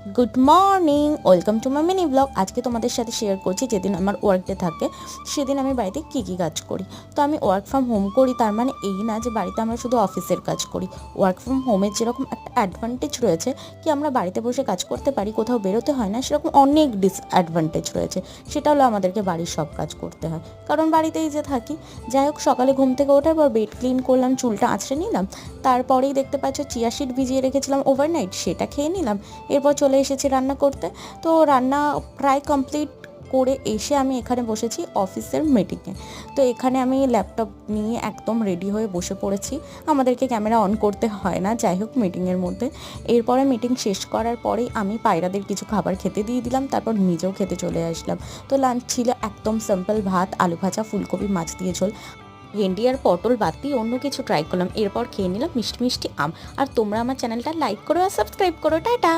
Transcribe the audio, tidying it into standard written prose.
Good morning, welcome to my mini blog. আজকে তোমাদের সাথে শেয়ার করছি যেদিন আমার ওয়ার্ক ডে থাকে সেদিন আমি বাড়িতে কী কী কাজ করি। তো আমি ওয়ার্ক ফ্রম হোম করি, তার মানে এই না যে বাড়িতে আমরা শুধু অফিসের কাজ করি। ওয়ার্ক ফ্রম হোমের যেরকম একটা অ্যাডভান্টেজ রয়েছে কি আমরা বাড়িতে বসে কাজ করতে পারি, কোথাও বেরোতে হয় না, সেরকম অনেক ডিসঅ্যাডভান্টেজ রয়েছে। সেটা হলো আমাদেরকে বাড়ির সব কাজ করতে হয়, কারণ বাড়িতেই যে থাকি। যাই হোক, সকালে ঘুম থেকে ওঠার পর বেড ক্লিন করলাম, চুলটা আঁচড়ে নিলাম, তারপরেই দেখতে পাচ্ছ চিয়া সিড ভিজিয়ে রেখেছিলাম ওভারনাইট, সেটা খেয়ে নিলাম। এরপর চলে এসেছি রান্না করতে। তো রান্না প্রায় কমপ্লিট করে এসে আমি এখানে বসেছি অফিসের মিটিংয়ে। তো এখানে আমি ল্যাপটপ নিয়ে একদম রেডি হয়ে বসে পড়েছি। আমাদেরকে ক্যামেরা অন করতে হয় না, যাই হোক মিটিংয়ের মধ্যে। এরপরে মিটিং শেষ করার পরেই আমি পায়রাদের কিছু খাবার খেতে দিয়ে দিলাম, তারপর নিজেও খেতে চলে আসলাম। তো লাঞ্চ ছিল একদম সিম্পল, ভাত, আলু ভাজা, ফুলকপি, মাছ দিয়ে ঝোল, ভেন্ডি আর পটল বাদ দিয়ে অন্য কিছু ট্রাই করলাম। এরপর খেয়ে নিলাম মিষ্টি মিষ্টি আম। আর তোমরা আমার চ্যানেলটা লাইক করো আর সাবস্ক্রাইব করো। টাটা।